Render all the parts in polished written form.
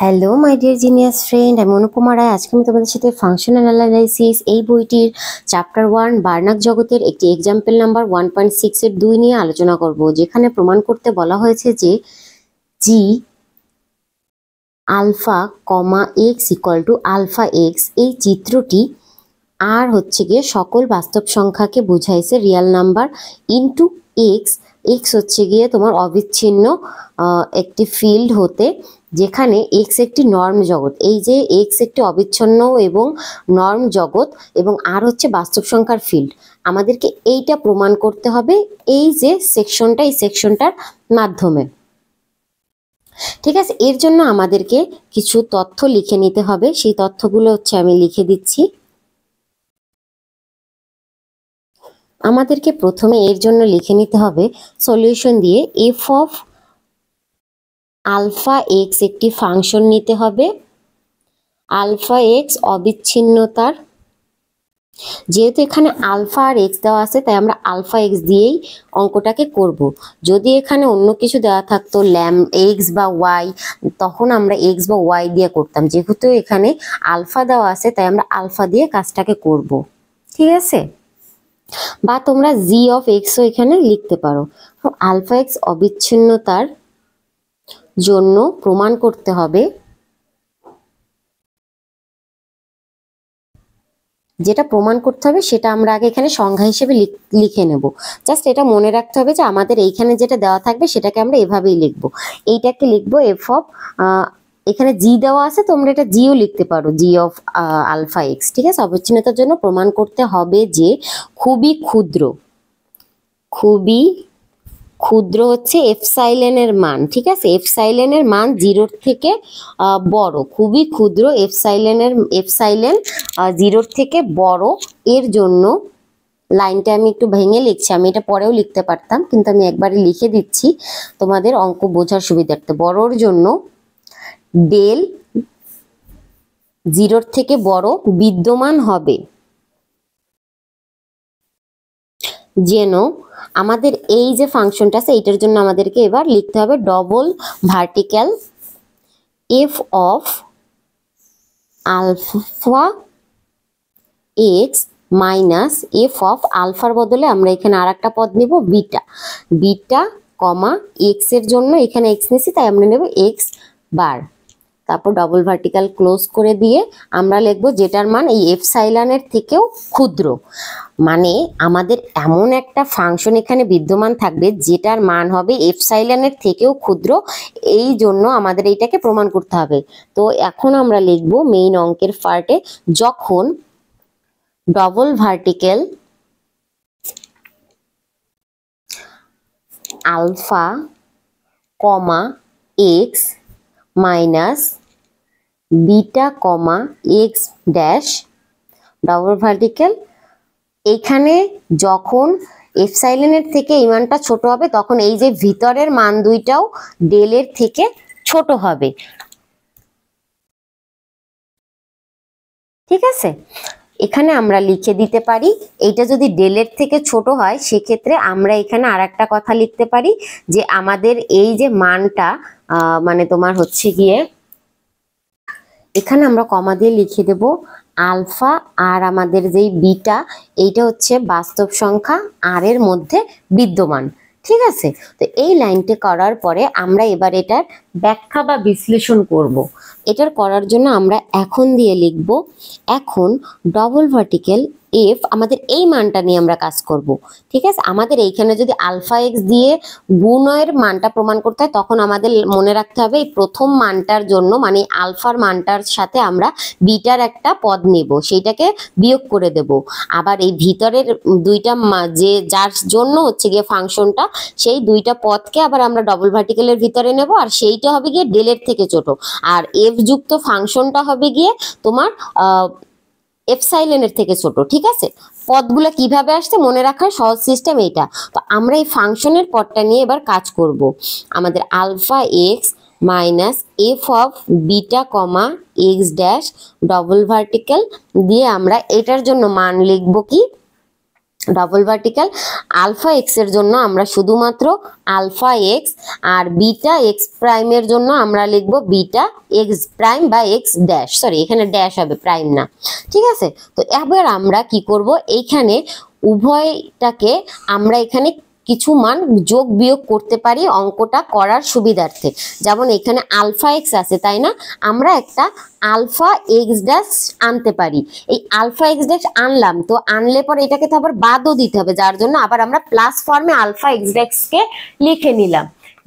Hello my dear genius friend, আমি অনুপমা রায়। আজকে আমি তোমাদের সাথে ফাংশনাল অ্যানালাইসিস এই বইটির চ্যাপ্টার 1 বার্নাক জগতের একটি এক্সাম্পল নাম্বার 1.6 এর 2 নিয়ে আলোচনা করব, যেখানে প্রমাণ করতে বলা হয়েছে যে G alpha comma x equal to alpha x এই চিত্রটি আর হচ্ছে গিয়ে সকল বাস্তব সংখ্যাকে বোঝাইছে real number into x. X হচ্ছে গিয়ে তোমার অবিচ্ছিন্ন একটি ফিল্ড হতে, যেখানে এক্স একটি নর্ম জগৎ। এই যে এক্স একটি অবিচ্ছিন্ন এবং নর্ম জগৎ এবং আর হচ্ছে বাস্তব সংখ্যার ফিল্ড। আমাদেরকে এইটা প্রমাণ করতে হবে এই যে সেকশনটা, এই সেকশনটার মাধ্যমে। ঠিক আছে, এর জন্য আমাদেরকে কিছু তথ্য লিখে নিতে হবে। সেই তথ্যগুলো হচ্ছে আমি লিখে দিচ্ছি। আমাদেরকে প্রথমে এর জন্য লিখে নিতে হবে সলিউশন দিয়ে এফ অফ আলফা এক্স একটি ফাংশন নিতে হবে। আলফা এক্স অবিচ্ছিন্নতার, যেহেতু এখানে আলফা আর এক্স দেওয়া আছে তাই আমরা আলফা এক্স দিয়েই অঙ্কটাকে করব। যদি এখানে অন্য কিছু দেওয়া থাকতো এক্স বা ওয়াই, তখন আমরা এক্স বা ওয়াই দিয়ে করতাম। যেহেতু এখানে আলফা দেওয়া আছে তাই আমরা আলফা দিয়ে কাজটাকে করব। ঠিক আছে, বা তোমরা জি অফ এক্সও এখানে লিখতে পারো। আলফা এক্স অবিচ্ছিন্নতার জন্য প্রমাণ করতে হবে, যেটা প্রমাণ করতে হবে সেটা আমরা আগে এখানে সংজ্ঞা হিসেবে লিখে নেব। জাস্ট এটা মনে রাখতে হবে যে আমাদের এইখানে যেটা দেওয়া থাকবে সেটাকে আমরা এভাবেই লিখব। এইটাকে লিখবো এফ অফ, এখানে জি দেওয়া আছে, তোমরা এটা জিও লিখতে পারো, জি অফ আলফা এক্স। ঠিক আছে, অবিচ্ছিন্নতার জন্য প্রমাণ করতে হবে যে খুবই ক্ষুদ্র, খুবই ক্ষুদ্র হচ্ছে এফসাইলেনের মান। ঠিক আছে, এফসাইলেনের মান 0 থেকে বড়, খুবই ক্ষুদ্র এফসাইলেন 0 থেকে বড়। এর জন্য লাইনটা আমি একটু ভেঙে লিখছি, আমি এটা পরেও লিখতে পারতাম কিন্তু আমি একবারে লিখে দিচ্ছি তোমাদের অঙ্ক বোঝার সুবিধার্থে। বড়র জন্য ডেল 0 থেকে বড় বিদ্যমান হবে, যেন আমাদের এই যে ফাংশনটা আছে এইটার জন্য আমাদেরকে এবার লিখতে হবে double vertical F of alpha x minus F of আলফার বদলে আমরা এখানে আর একটা পদ নেব বিটা। বিটা কমা এক্স এর জন্য এখানে এক্স নিয়েছি তাই আমরা নেব এক্স বার। তারপর ডবল ভার্টিক্যাল ক্লোজ করে দিয়ে আমরা লিখবো যেটার মান এই এফসাইলনের থেকেও ক্ষুদ্র। মানে আমাদের এমন একটা ফাংশন এখানে বিদ্যমান থাকবে যেটার মান হবে এফসাইলনের থেকেও ক্ষুদ্র। এই জন্য আমাদের এইটাকে প্রমাণ করতে হবে। তো এখন আমরা লিখবো মেইন অঙ্কের পার্টে, যখন double vertical alpha comma x minus beta comma x dash double vertical, এখানে যখন এফসাইলনের থেকে এই মানটা ছোট হবে তখন এই যে ভিতরের মান দুইটাও ডেলের থেকে ছোট হবে। ঠিক আছে, এখানে আমরা লিখে দিতে পারি এইটা যদি ডেলের থেকে ছোট হয় সেক্ষেত্রে আমরা এখানে আর একটা কথা লিখতে পারি যে আমাদের এই যে মানটা মানে তোমার হচ্ছে গিয়ে এখানে আমরা কমা দিয়ে লিখে দেব আলফা আর আমাদের যেই বিটা এইটা হচ্ছে বাস্তব সংখ্যা আর এর মধ্যে বিদ্যমান। ঠিক আছে, তো এই লাইনটা করার পরে আমরা এবার এটার ব্যাখ্যা বা বিশ্লেষণ করব। এটার করার জন্য আমরা এখন দিয়ে লিখব, এখন ডবল ভার্টিক্যাল এফ আমাদের এই মানটা নিয়ে আমরা কাজ করব। ঠিক আছে, আমাদের এইখানে যদি আলফা এক্স দিয়ে গুণের মানটা প্রমাণ করতে হয় তখন আমাদের মনে রাখতে হবে এই প্রথম মানটার জন্য মানে আলফার মানটার সাথে আমরা বিটার একটা পদ নেব, সেইটাকে বিয়োগ করে দেব। আবার এই ভিতরের দুইটা যে যার জন্য হচ্ছে গিয়ে ফাংশনটা, সেই দুইটা পদকে আবার আমরা ডবল ভার্টিক্যালের ভিতরে নেব, আর সেইটা হবে গিয়ে ডেলের থেকে ছোট। আর এফ যুক্ত ফাংশনটা হবে গিয়ে তোমার এফসাইলনের থেকে ছোট। ঠিক আছে, পদগুলো কিভাবে আসছে মনে রাখার সহজ সিস্টেম এইটা। তো আমরা এই ফাংশনের পদটা নিয়ে এবার কাজ করব। আমাদের alpha x minus F of beta comma x dash double vertical দিয়ে আমরা এটার জন্য মান লিখব কি ডবল ভার্টিক্যাল আলফা এক্স এর জন্য আমরা শুধুমাত্র আলফা এক্স, আর বিটা এক্স প্রাইমের জন্য আমরা লিখব বিটা এক্স প্রাইম বা এক্স ড্যাশ, সরি এখানে ড্যাশ হবে, প্রাইম না। ঠিক আছে, তো এবার আমরা কি করব, এইখানে উভয়টাকে আমরা এখানে কিছু মান যোগ বিয়োগ করতে পারি অঙ্কটা করার সুবিধার্থে। যেমন এখানে আলফা এক্স আছে, তাই না, আমরা একটা আলফা এক্স ড্যাশ আনতে পারি। এই আলফা এক্স ড্যাশ আনলাম, তো আনলে পরে এটাকে তো আবার বাদও দিতে হবে, যার জন্য আবার আমরা প্লাস ফর্মে আলফা এক্স ড্যাশকে লিখে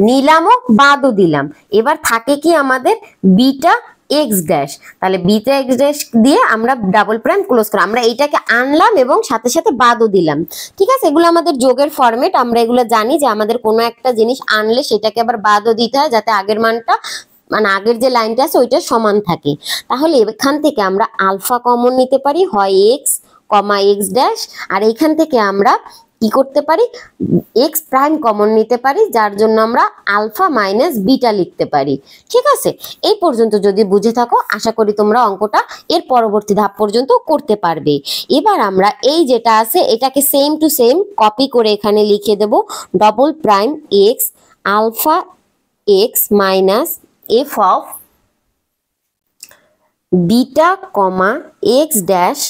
নিলামও বাদও দিলাম। এবার থাকে কি আমাদের বিটা এক্স ড্যাশ, তাহলে বিটা এক্স ড্যাশ দিয়ে আমরা ডাবল প্রাইম ক্লোজ করলাম, আমরা এইটাকে আনলাম এবং সাথে সাথে বাদও দিলাম। ঠিক আছে, এগুলো আমাদের যোগের ফরম্যাট, আমরা এগুলো জানি যে আমাদের কোনো একটা জিনিস আনলে সেটাকে আবার বাদও দিতে হয়, যাতে আগের মানটা মানে আগের যে লাইনটা আছে ওইটা সমান থাকে। তাহলে এখান থেকে আমরা আলফা কমন নিতে পারি, হয় এক্স কমা এক্স ড্যাশ, আর এইখান থেকে আমরা কি করতে পারি, এক্স প্রাইম কমন নিতে পারি, যার জন্য আমরা আলফা মাইনাস বিটা লিখতে পারি। ঠিক আছে, এই পর্যন্ত যদি বুঝে থাকো আশা করি তোমরা অঙ্কটা এর পরবর্তী ধাপ পর্যন্ত করতে পারবে। এবার আমরা এই যেটা আছে এটাকে সেম টু সেম কপি করে এখানে লিখে দেব, double prime x alpha x minus F of beta comma x dash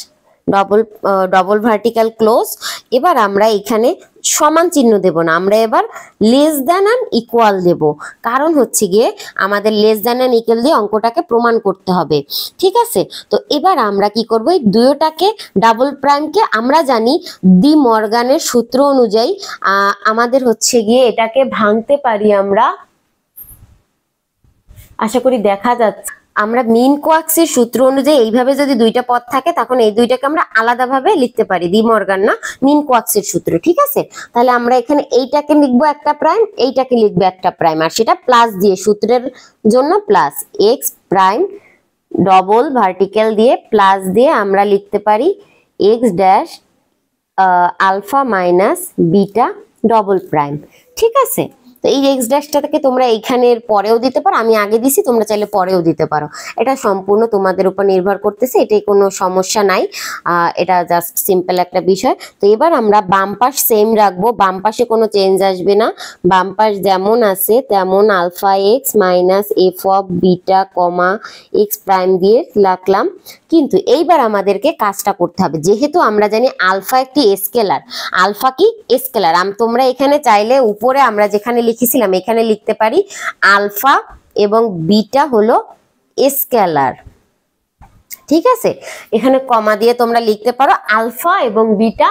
double vertical close. এবার আমরা এখানে সমান চিহ্ন দেব না, আমরা এবার লেস দ্যান অ্যান্ড ইকুয়াল দেব, কারণ হচ্ছে গিয়ে আমাদের লেস দ্যান অ্যান্ড ইকুয়াল দিয়ে অঙ্কটাকে প্রমাণ করতে হবে। ঠিক আছে, তো এবার আমরা কি করব, এই দুয়োটাকে ডাবল প্রাইমকে আমরা জানি ডি মর্গানের সূত্র অনুযায়ী আমাদের হচ্ছে গিয়ে এটাকে ভাঙতে পারি আমরা, আশা করি দেখা যাচ্ছে, আমরা মিন কোয়াক্সের সূত্র অনুযায়ী এইভাবে যদি দুইটা পদ থাকে তখন এই দুইটাকে আমরা আলাদাভাবে লিখতে পারি, ডি মর্গান না মিন কোয়াক্সের সূত্র। ঠিক আছে, তাহলে আমরা এখানে এইটাকে লিখবো একটা প্রাইম, এইটাকে লিখবো একটা প্রাইম, আর সেটা প্লাস দিয়ে সূত্রের জন্য plus x prime double vertical দিয়ে প্লাস দিয়ে আমরা লিখতে পারি x dash alpha minus beta double prime. ঠিক আছে, তো এই এক্স ড্যাশটাকে তোমরা এইখানের পরেও দিতে পারো, আমি আগে দিছি, তোমরা চাইলে পরেও দিতে পারো, এটা সম্পূর্ণ তোমাদের উপর নির্ভর করতেছে, এটাই কোনো সমস্যা নাই, এটা জাস্ট সিম্পল একটা বিষয়। তো এবার আমরা বাম পাশ সেম রাখবো, বাম পাশে কোনো চেঞ্জ আসবে না, বাম পাশ যেমন আছে তেমন alpha x minus F of beta comma x prime দিয়ে রাখলাম। কিন্তু এইবার আমাদেরকে কাজটা করতে হবে, যেহেতু আমরা জানি আলফা একটি স্কেলার, আলফা কি স্কেলার, তোমরা এখানে চাইলে উপরে আমরা যেখানে লিখেছিলাম এখানে লিখতে পারি আলফা এবং বিটা হলো স্কেলার। ঠিক আছে, এখানে কমা দিয়ে তোমরা লিখতে পারো আলফা এবং বিটা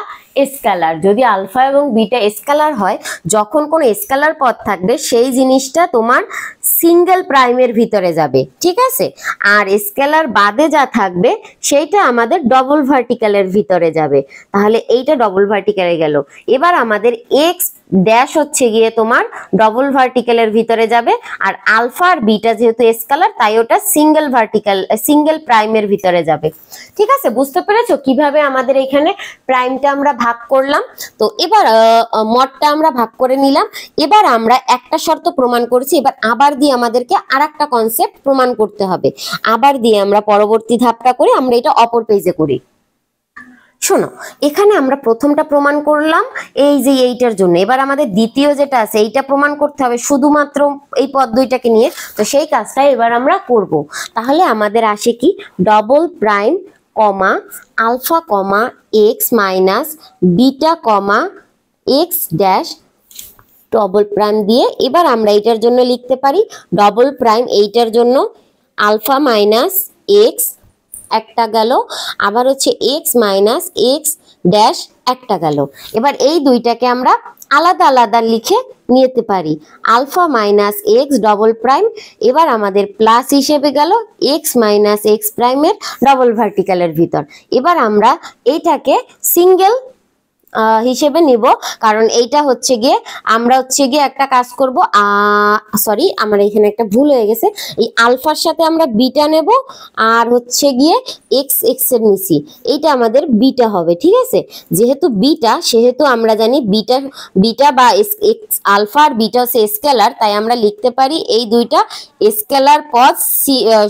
স্কেলার। যদি আলফা এবং বিটা স্কেলার হয়, যখন কোনো স্কেলার পদ থাকবে সেই জিনিসটা তোমার সিঙ্গেল প্রাইমের ভিতরে যাবে। ঠিক আছে, আর স্কেলার বাদে যা থাকবে সেইটা আমাদের ডবল ভার্টিক্যালের ভিতরে যাবে, তাহলে এইটা ডবল ভার্টিক্যালে গেল। এবার আমাদের এক্স ড্যাশ হচ্ছে গিয়ে তোমার ডবল ভার্টিক্যালের ভিতরে যাবে, আর আলফা আর বিটা যেহেতু স্কেলার তাই ওটা সিঙ্গেল প্রাইমের ভিতরে যাবে। ঠিক আছে, বুঝতে পেরেছো কিভাবে আমাদের এখানে প্রাইমটা আমরা ভাগ করলাম। তো এবার মডটা আমরা ভাগ করে নিলাম, এবার আমরা একটা শর্ত প্রমাণ করেছি, এবার আবার দিয়ে আমাদেরকে আরেকটা কনসেপ্ট প্রমাণ করতে হবে, আবার দিয়ে আমরা পরবর্তী ধাপটা করি, আমরা এটা অপর পেজে করি। শোনো, এখানে আমরা প্রথমটা প্রমাণ করলাম এই যে এইটার জন্য, এবার আমাদের দ্বিতীয় যেটা আছে এইটা প্রমাণ করতে হবে শুধুমাত্র এই পদ দুইটাকে নিয়ে, তো সেই কাজটা এবার আমরা করব। তাহলে আমাদের আসে কি, double prime comma alpha comma x minus beta comma x dash double prime দিয়ে, এবার আমরা এইটার জন্য লিখতে পারি ডবল প্রাইম, এইটার জন্য আলফা মাইনাস এক্স একটা গেল, আবার হচ্ছে এক্স মাইনাস এক্স ড্যাশ একটা গেল। এবার এই দুইটাকে আমরা আলাদা আলাদা লিখে নিতে পারি, alpha minus x double prime, এবার আমাদের প্লাস হিসেবে গেল এক্স মাইনাস এক্স প্রাইমের ডবল ভার্টিক্যালের ভিতর। এবার আমরা এইটাকে সিঙ্গেল হিসেবে নিব, কারণ এইটা হচ্ছে গিয়ে আমরা হচ্ছে গিয়ে একটা কাজ করব, সরি আমার এখানে একটা ভুল হয়ে গেছে, এই আলফার সাথে আমরা বিটা নেব, আর হচ্ছে গিয়ে এক্স এক্স এর নিচি, এইটা আমাদের বিটা হবে। ঠিক আছে, যেহেতু বিটা সেহেতু আমরা জানি বিটা বা আলফা আর বিটা হচ্ছে স্কেলার, তাই আমরা লিখতে পারি এই দুইটা স্কেলার পদ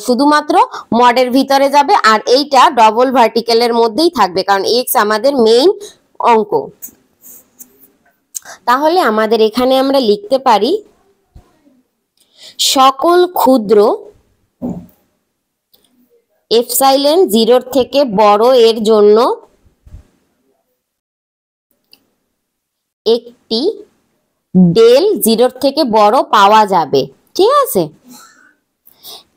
শুধুমাত্র মডের ভিতরে যাবে, আর এইটা ডবল ভার্টিক্যালের মধ্যেই থাকবে, কারণ এক্স আমাদের মেইন অঙ্ক। তাহলে আমাদের এখানে আমরা লিখতে পারি সকল ক্ষুদ্র এপসাইলন 0 থেকে বড় এর জন্য একটি ডেল 0 থেকে বড় পাওয়া যাবে। ঠিক আছে,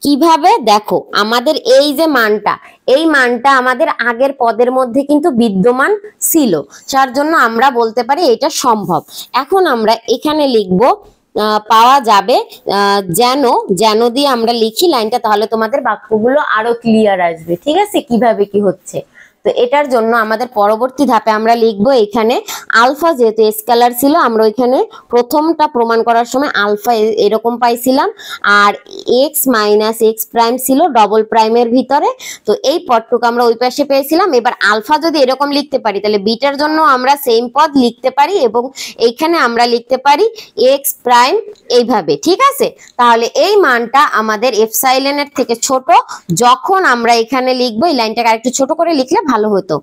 কিভাবে দেখো, আমাদের এই যে মানটা, এই মানটা আমাদের আগের পদের মধ্যে কিন্তু বিদ্যমান ছিল, যার জন্য আমরা বলতে পারি এটা সম্ভব। এখন আমরা এখানে লিখবো পাওয়া যাবে, যেন যেন দিয়ে আমরা লিখি লাইনটা, তাহলে তোমাদের বাক্যগুলো আরো ক্লিয়ার আসবে। ঠিক আছে, কিভাবে কি হচ্ছে। তো এটার জন্য আমাদের পরবর্তী ধাপে আমরা লিখবো এখানে আলফা, যেহেতু স্কেলার ছিল আমরা ওইখানে প্রথমটা প্রমাণ করার সময় আলফা এরকম পাইছিলাম, আর এক্স মাইনাস এক্স প্রাইম ছিল ডবল প্রাইমের ভিতরে। তো এই পদটুকু আমরা ওই পাশে পেয়েছিলাম। এবার আলফা যদি এরকম লিখতে পারি, তাহলে বিটার জন্য আমরা সেম পদ লিখতে পারি, এবং এইখানে আমরা লিখতে পারি এক্স প্রাইম এইভাবে। ঠিক আছে, তাহলে এই মানটা আমাদের এপসাইলনের থেকে ছোট, যখন আমরা এখানে লিখবো, এই লাইনটাকে আরেকটু ছোট করে লিখলে ভালো হতো,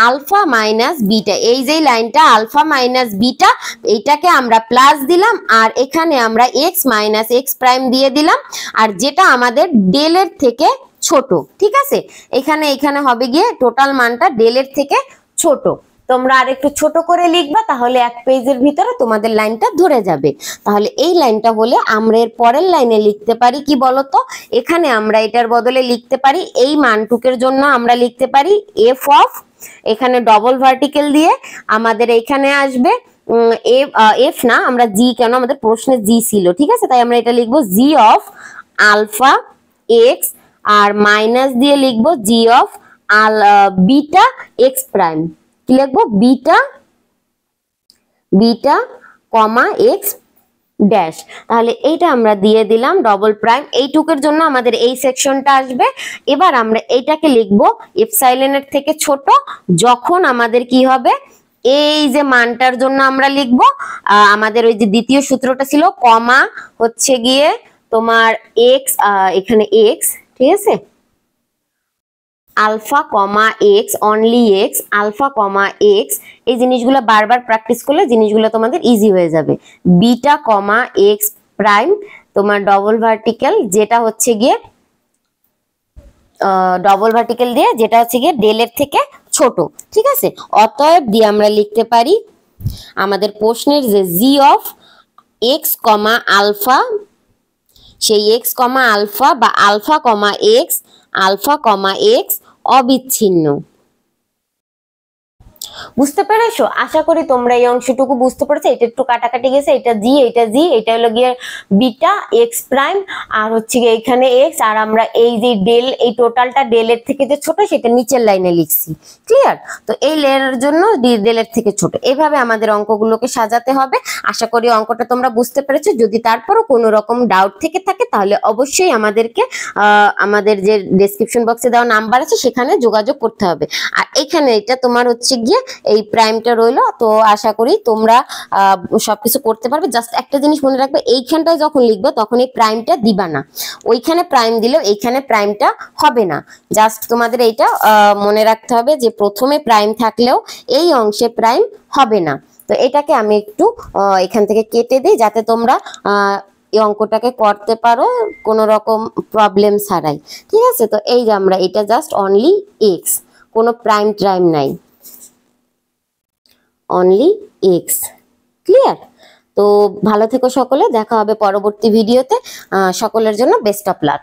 আলফা মাইনাস বিটা। এই যে লাইনটা আলফা মাইনাস বিটা, এইটাকে আমরা প্লাস দিলাম, আর এখানে আমরা এক্স মাইনাস এক্স প্রাইম দিয়ে দিলাম, আর যেটা আমাদের ডেলের থেকে ছোট। ঠিক আছে, এখানে হবে গিয়ে টোটাল মানটা ডেলের থেকে ছোট। তোমরা আরেকটু ছোট করে লিখবা, তাহলে এক পেজের ভিতরে তোমাদের লাইনটা ধরে যাবে। তাহলে এই লাইনটা হলে আমরা এর পরের লাইনে লিখতে পারি কি বলতো, এখানে আমরা এটার বদলে লিখতে পারি এই মানটুকের জন্য আমরা লিখতে পারি এফ অফ, এখানে ডবল ভার্টিক্যাল দিয়ে আমাদের এখানে আসবে এফ না, আমরা জি, কেন আমাদের প্রশ্নে জি ছিল। ঠিক আছে, তাই আমরা এটা লিখবো জি অফ আলফা এক্স, আর মাইনাস দিয়ে লিখবো G of beta x prime. কি লিখবো, বিটা কমা এক্স ড্যাশ। তাহলে এইটা আমরা দিয়ে দিলাম ডবল প্রাইম, এইটুকের জন্য আমাদের এই সেকশনটা আসবে। এবার আমরা এইটাকে লিখবো এপসাইলনের থেকে ছোট, যখন আমাদের কি হবে, এই যে মানটার জন্য আমরা লিখবো আমাদের ওই যে দ্বিতীয় সূত্রটা ছিল, কমা হচ্ছে গিয়ে তোমার এক্স, এখানে এক্স, ঠিক আছে, alpha comma x, only x, alpha comma x. এই জিনিসগুলো বারবার প্র্যাকটিস করলে জিনিসগুলো তোমাদের ইজি হয়ে যাবে। বিটা কমা এক্স প্রাইম, তোমার ডবল ভার্টিক্যাল, যেটা হচ্ছে গিয়ে ডবল ভার্টিক্যাল দিয়ে, যেটা হচ্ছে গিয়ে ডেলের থেকে ছোট। ঠিক আছে, অতএব দিয়ে আমরা লিখতে পারি আমাদের প্রশ্নের যে G of x comma alpha, সেই এক্স কমা আলফা বা alpha comma x, alpha comma x অবিচ্ছিন্ন। বুঝতে পেরেছো? আশা করি তোমরা এই অংশটুকু বুঝতে পেরেছো। এটা একটু কাটাকাটি গেছে, এটা জি, এটা হলো গিয়ে বিটা এক্স প্রাইম, আর হচ্ছে গিয়ে এখানে এক্স, আর আমরা এই যে ডেল, এই টোটালটা ডেলের থেকে যে ছোট সেটা নিচের লাইনে লিখছি। ক্লিয়ার? তো এই লেয়ারের জন্য ডেলের থেকে ছোট, এভাবে আমাদের অঙ্কগুলোকে সাজাতে হবে। আশা করি অঙ্কটা তোমরা বুঝতে পেরেছো। যদি তারপরও কোনো রকম ডাউট থেকে থাকে, তাহলে অবশ্যই আমাদেরকে আমাদের যে ডেসক্রিপশন বক্সে দেওয়া নাম্বার আছে সেখানে যোগাযোগ করতে হবে। আর এখানে এটা তোমার হচ্ছে গিয়ে এই প্রাইমটা রইলো। তো আশা করি তোমরা সবকিছু করতে পারবে। জাস্ট একটা জিনিস মনে রাখবে, এইখানটায় যখন লিখবে তখন এই প্রাইমটা দিবা না, ওইখানে প্রাইম দিলেও এইখানে প্রাইমটা হবে না। জাস্ট তোমাদের এইটা মনে রাখতে হবে যে প্রথমে প্রাইম থাকলেও এই অংশে প্রাইম হবে না। তো এটাকে আমি একটু এখান থেকে কেটে দিই, যাতে তোমরা এই অঙ্কটাকে করতে পারো কোনো রকম প্রবলেম ছাড়াই। ঠিক আছে, তো এই যে আমরা এটা জাস্ট অনলি এক্স, কোনো প্রাইম ট্রাইম নাই, অনলি এক্স। ক্লিয়ার? তো ভালো থেকো সকলে, দেখা হবে পরবর্তী ভিডিওতে। সকলের জন্য বেস্ট অফ লাক।